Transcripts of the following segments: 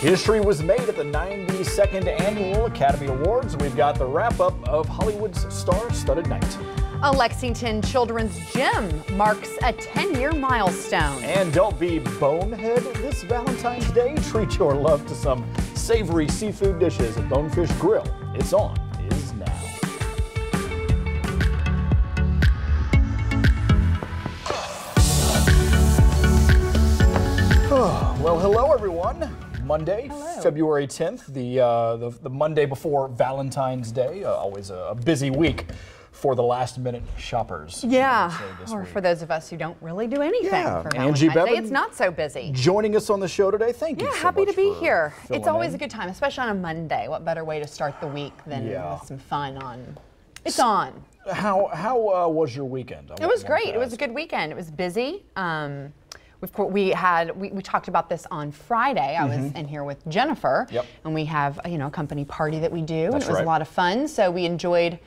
History was made at the 92nd Annual Academy Awards. We've got the wrap-up of Hollywood's star-studded night. A Lexington Children's Gym marks a 10-year milestone. And don't be bonehead this Valentine's Day. Treat your love to some savory seafood dishes at Bonefish Grill. It's on is now. Well, hello everyone. Monday, hello. February 10th, the Monday before Valentine's Day. Always a busy week for the last-minute shoppers. Yeah, or for those of us who don't really do anything for Valentine's Day. It's not so busy. Joining us on the show today, thank you so much. Yeah, happy to be here. It's always a good time, especially on a Monday. What better way to start the week than with some fun on? It's on. How was your weekend? It was great. It was a good weekend. It was busy. We talked about this on Friday. I was in here with Jennifer, and we have a company party that we do. And it was a lot of fun. So we enjoyed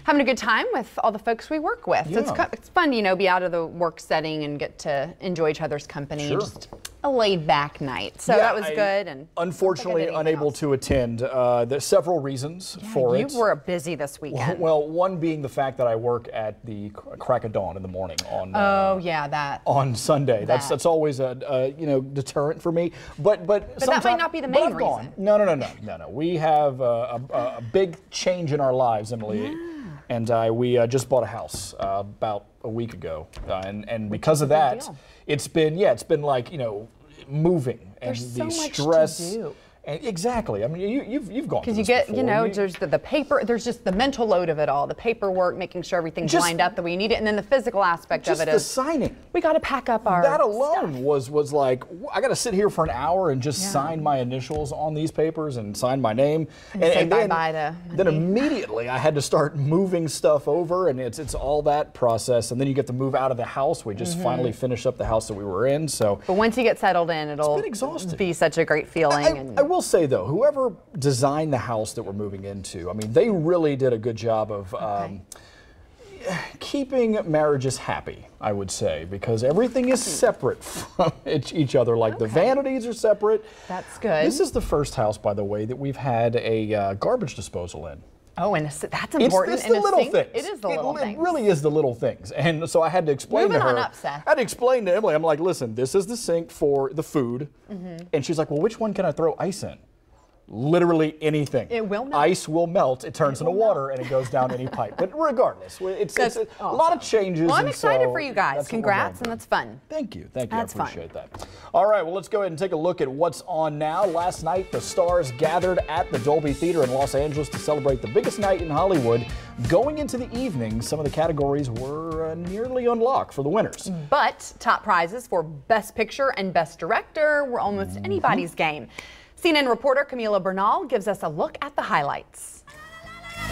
having a good time with all the folks we work with. So it's fun to be out of the work setting and get to enjoy each other's company. Just a laid-back night. So that was good. And unfortunately, unable to attend. There's several reasons for it. You were busy this weekend. Well, one being the fact that I work at the crack of dawn in the morning on. On Sunday. That's always a deterrent for me. But that might not be the main reason. No. We have a big change in our lives, Emily. And we just bought a house about a week ago, and because of that, it's been like moving and the stress. Much to do. Exactly. I mean, you've gone because you get there's the paper, there's just the mental load of it all, the paperwork, making sure everything's lined up the way you need it, and then the physical aspect of it is the signing. We got to pack up our that alone was like I got to sit here for an hour and just sign my initials on these papers and sign my name and say bye-bye to then immediately I had to start moving stuff over, and it's all that process, and then you get to move out of the house. We just finally finished up the house that we were in. But once you get settled in, it'll be such a great feeling. I will say though, whoever designed the house that we're moving into, I mean, they really did a good job of keeping marriages happy, I would say, because everything is separate from each other. Like the vanities are separate. That's good. This is the first house, by the way, that we've had a garbage disposal in. Oh, and that's important. It's the little things. It is the little things. It really is the little things. And so I had to explain to her. I had to explain to Emily, I'm like, listen, this is the sink for the food. And she's like, well, which one can I throw ice in? Literally anything. It will melt. Ice will melt. It turns into water and it goes down any pipe. But regardless, it's a lot of changes. Well, I'm excited for you guys. Congrats, and that's fun. Thank you. I appreciate that. All right, well, let's go ahead and take a look at what's on now. Last night, the stars gathered at the Dolby Theater in Los Angeles to celebrate the biggest night in Hollywood. Going into the evening, some of the categories were nearly unlocked for the winners. But top prizes for Best Picture and Best Director were almost anybody's game. CNN reporter Camila Bernal gives us a look at the highlights.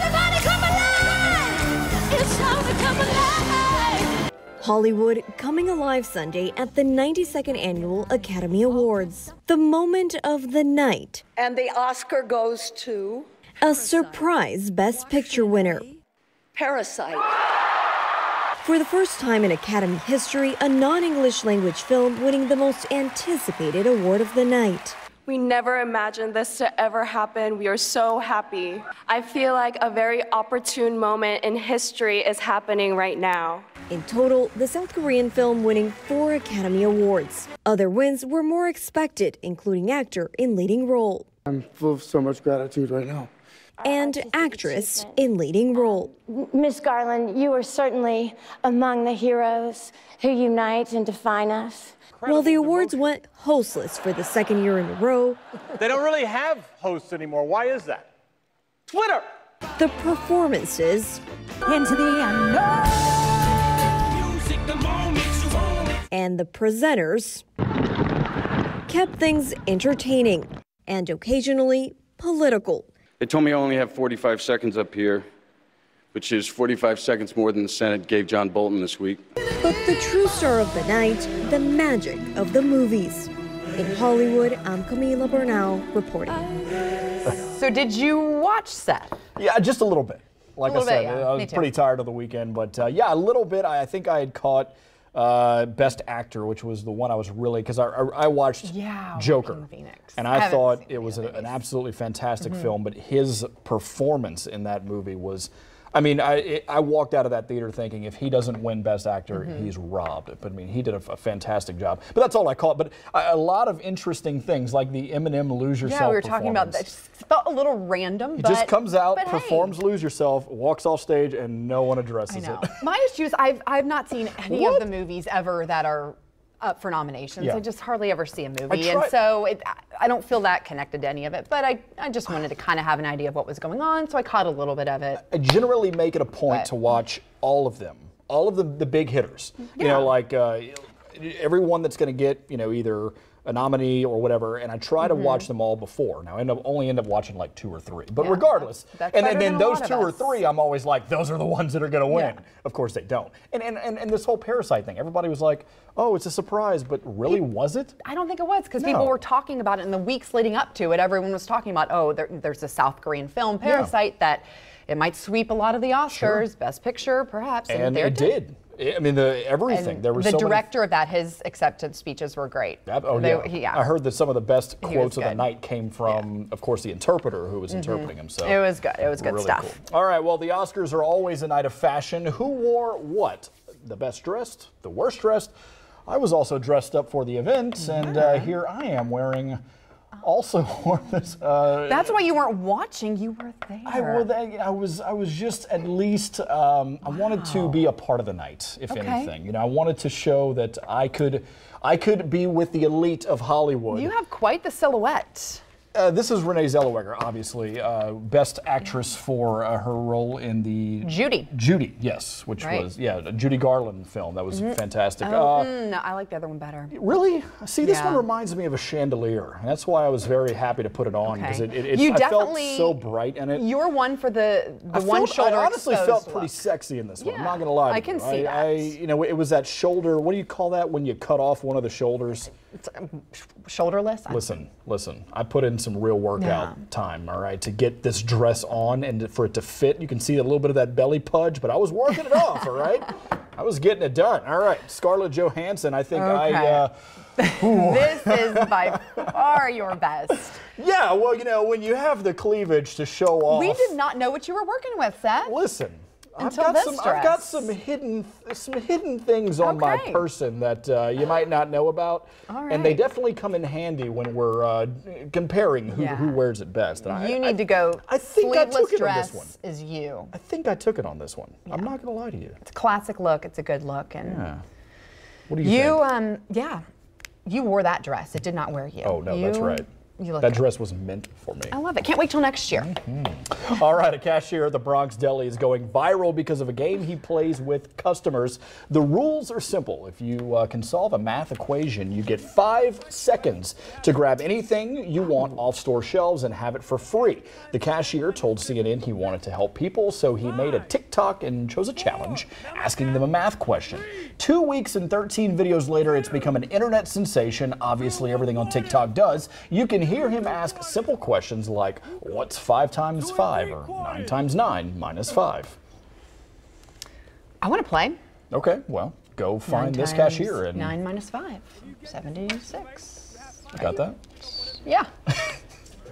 Everybody come alive! It's time to come alive! Hollywood coming alive Sunday at the 92nd Annual Academy Awards. The moment of the night. And the Oscar goes to a surprise Best Picture winner. Parasite. For the first time in Academy history, a non-English language film winning the most anticipated award of the night. We never imagined this to ever happen. We are so happy. I feel like a very opportune moment in history is happening right now. In total, the South Korean film winning 4 Academy Awards. Other wins were more expected, including actor in leading role. I'm full of so much gratitude right now. And actress in leading role. Miss Garland, you are certainly among the heroes who unite and define us. While the awards went hostless for the second year in a row. They don't really have hosts anymore. Why is that? Twitter! The performances into the unknown. And the presenters kept things entertaining and occasionally political. They told me I only have 45 seconds up here, which is 45 seconds more than the Senate gave John Bolton this week. But the true star of the night, the magic of the movies. In Hollywood, I'm Camila Bernal reporting. So did you watch Seth? Yeah, just a little bit. Like I said, I was pretty tired of the weekend, but yeah, a little bit. I think I had caught Best Actor, which was the one I was really, because I watched Joker, and I thought it was an absolutely fantastic film, but his performance in that movie was, I mean, I walked out of that theater thinking if he doesn't win Best Actor, he's robbed. But I mean, he did a fantastic job. But that's all I call it. But a lot of interesting things, like the Eminem Lose Yourself. Yeah, we were talking about that. It just felt a little random. He just comes out, performs Lose Yourself, walks off stage, and no one addresses it. My issue is I've not seen any of the movies ever that are up for nominations. I just hardly ever see a movie, and so I don't feel that connected to any of it, but I just wanted to kind of have an idea of what was going on, so I caught a little bit of it. I generally make it a point to watch all of them, all of the big hitters. You know, like everyone that's going to get, you know, either a nominee or whatever, and I try to watch them all before. Now I only end up watching like 2 or 3, but regardless, and then those 2 or 3, I'm always like, those are the ones that are going to win. Of course they don't. And this whole Parasite thing, everybody was like, oh, it's a surprise, but really was it? I don't think it was, because people were talking about it in the weeks leading up to it. Everyone was talking about, oh, there's a South Korean film, Parasite, that it might sweep a lot of the Oscars, Best Picture, perhaps, and it did. I mean, everything. And there was the director of that, his acceptance speeches were great. I heard that some of the best quotes of the night came from, of course, the interpreter who was interpreting him. So it was good. It was good really stuff. Cool. All right. Well, the Oscars are always a night of fashion. Who wore what? The best dressed, the worst dressed. I was also dressed up for the event, and here I am wearing. Also wore this. That's why you weren't watching. You were there. I was just at least. I wanted to be a part of the night, if anything. You know, I wanted to show that I could be with the elite of Hollywood. You have quite the silhouette. This is Renee Zellweger, obviously, Best Actress for her role in the Judy, yes, which was a Judy Garland film. That was fantastic. No, I like the other one better. Really? See, this one reminds me of a chandelier, and that's why I was very happy to put it on because I felt so bright in it. You're one for the one shoulder. I honestly felt pretty sexy in this one. I'm not gonna lie. I can see that. You know, it was that shoulder. What do you call that when you cut off one of the shoulders? It's shoulderless. Listen. I put in some real workout time, all right, to get this dress on and for it to fit. You can see a little bit of that belly pudge, but I was working it off, all right? I was getting it done. All right, Scarlett Johansson, I think This is by far your best. Yeah, well, you know, when you have the cleavage to show off. We did not know what you were working with, Seth. Listen. I've got some hidden things on my person that you might not know about, and they definitely come in handy when we're comparing who wears it best. And you need to go. I think I took it on dress this one. Is you? I think I took it on this one. I'm not gonna lie to you. It's a classic look. It's a good look, and what do you think? You wore that dress. It did not wear you. Oh no, that's right. That dress was meant for me. I love it. Can't wait till next year. All right, a cashier at the Bronx Deli is going viral because of a game he plays with customers. The rules are simple. If you can solve a math equation, you get 5 seconds to grab anything you want off store shelves and have it for free. The cashier told CNN he wanted to help people, so he made a TikTok and chose a challenge, asking them a math question. 2 weeks and 13 videos later, it's become an internet sensation. Obviously, everything on TikTok does. You can hear him ask simple questions like, what's 5 times 5 or 9 times 9 minus 5? I want to play. Okay, well, go find this cashier. And 9 minus 5, 76. You got that? Yeah.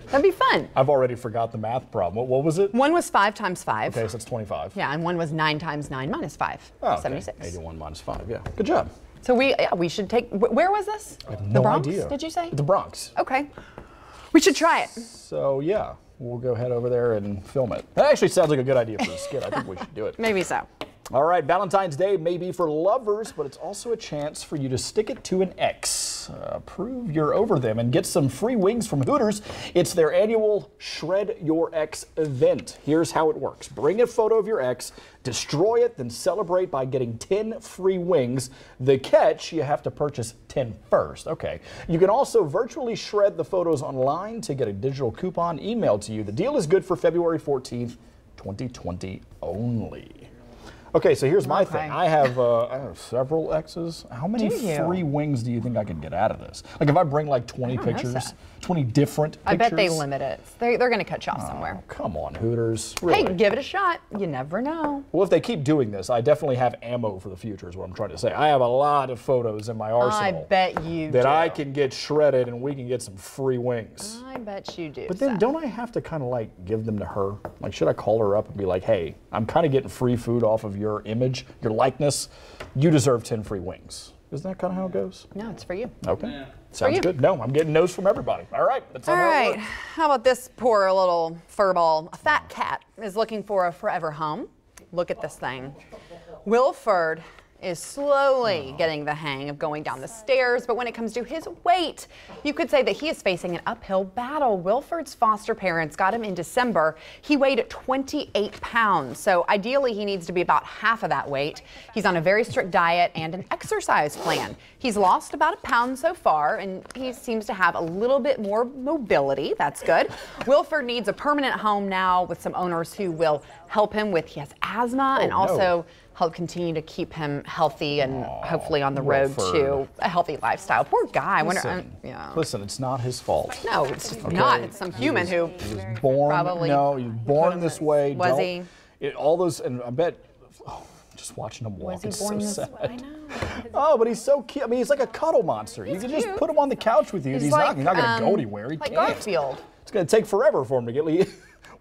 That'd be fun. I've already forgot the math problem. What was it? One was 5 times 5. Okay, so it's 25. Yeah, and one was 9 times 9 minus 5, 76. 81 minus 5, yeah. Good job. So we should take, where was this? I have no the Bronx, idea. Did you say? The Bronx. Okay. We should try it. So yeah, we'll go head over there and film it. That actually sounds like a good idea for a skit. I think we should do it. Maybe so. All right, Valentine's Day may be for lovers, but it's also a chance for you to stick it to an ex. Prove you're over them and get some free wings from Hooters. It's their annual Shred Your Ex event. Here's how it works. Bring a photo of your ex, destroy it, then celebrate by getting 10 free wings. The catch, you have to purchase 10 first. Okay. You can also virtually shred the photos online to get a digital coupon emailed to you. The deal is good for February 14th, 2020 only. Okay, so here's my thing. I have several X's. How many free wings do you think I can get out of this? Like if I bring like 20 pictures, 20 different pictures? I bet they limit it. They're going to cut you off somewhere. Come on, Hooters. Really? Hey, give it a shot. You never know. Well, if they keep doing this, I definitely have ammo for the future is what I'm trying to say. I have a lot of photos in my arsenal. I bet you that do. I can get shredded and we can get some free wings. I bet you do. But then don't I have to kind of like give them to her? Like should I call her up and be like, hey, I'm kind of getting free food off of your image, your likeness. You deserve 10 free wings. Isn't that kind of how it goes? No, it's for you. Okay. Yeah. Sounds good. No, I'm getting no's from everybody. All right. That's all how right. it works. How about this poor little furball? A fat cat is looking for a forever home. Look at this thing. Wilford is slowly getting the hang of going down the stairs, but when it comes to his weight, you could say that he is facing an uphill battle. Wilford's foster parents got him in December. He weighed 28 pounds, so ideally he needs to be about half of that weight. He's on a very strict diet and an exercise plan. He's lost about a pound so far, and he seems to have a little bit more mobility. That's good. Wilford needs a permanent home now with some owners who will help him with, he has asthma, and also help continue to keep him healthy and hopefully on the road to a healthy lifestyle. Poor guy. Listen, it's not his fault. No, it's not. It's some human who he was born. Probably he was born this way. Was he? All those, and I bet. Just watching him walk is so sad. I know. Oh, but he's so cute. I mean, he's like a cuddle monster. You can just put him on the couch with you. He's not going to go anywhere. He like can't. Garfield. It's going to take forever for him to get.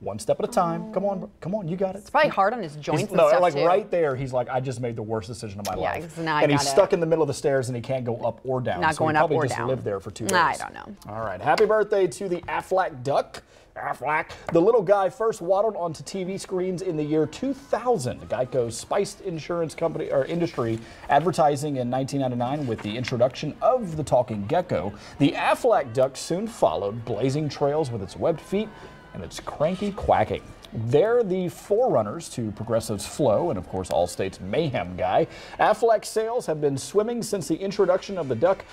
One step at a time. Come on, you got it. It's probably hard on his joints and stuff like too. right there, he's like, I just made the worst decision of my life. Yeah, now and he's stuck in the middle of the stairs and he can't go up or down. Not so going he up probably or just down. lived there for 2 days. I don't know. All right, happy birthday to the Aflac duck. Aflac. The little guy first waddled onto TV screens in the year 2000. Geico's spiced insurance company or industry advertising in 1999 with the introduction of the talking gecko. The Aflac duck soon followed, blazing trails with its webbed feet and its cranky quacking. They're the forerunners to Progressive's Flo and, of course, Allstate's Mayhem guy. Aflac sales have been swimming since the introduction of the duck,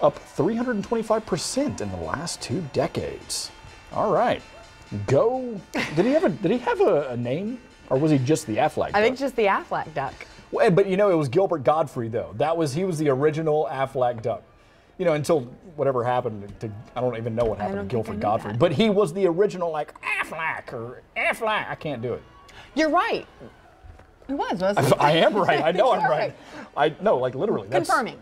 up 325% in the last 2 decades. All right, go. Did he have a name, or was he just the Aflac duck? I think just the Aflac duck. Well, but you know, it was Gilbert Gottfried though. He was the original Aflac duck. You know, until whatever happened to, I don't even know what happened to Gilbert Gottfried. But he was the original, like, Aflac or Aflac. I can't do it. You're right. He was, wasn't he? I am right. I know I'm right. No, like literally. Confirming.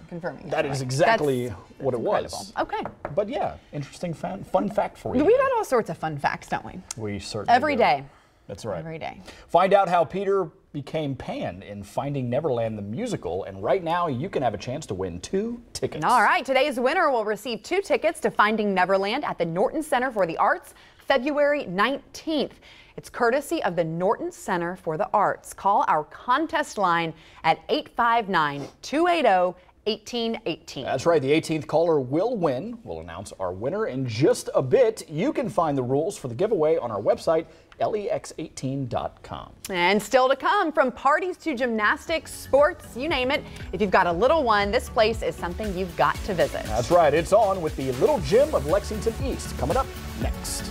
That is exactly what it was. Okay. But yeah, interesting fun fact for you. We've got all sorts of fun facts, don't we? We certainly Every do. day. That's right. Every day. Find out how Peter became Pan in Finding Neverland the musical, and right now you can have a chance to win 2 tickets. All right, today's winner will receive 2 tickets to Finding Neverland at the Norton Center for the Arts, February 19th. It's courtesy of the Norton Center for the Arts. Call our contest line at 859-280-1818. That's right, the 18th caller will win. We'll announce our winner in just a bit. You can find the rules for the giveaway on our website, lex18.com. And still to come, from parties to gymnastics, sports, you name it. If you've got a little one, this place is something you've got to visit. That's right, it's on with the Little Gym of Lexington East. Coming up next.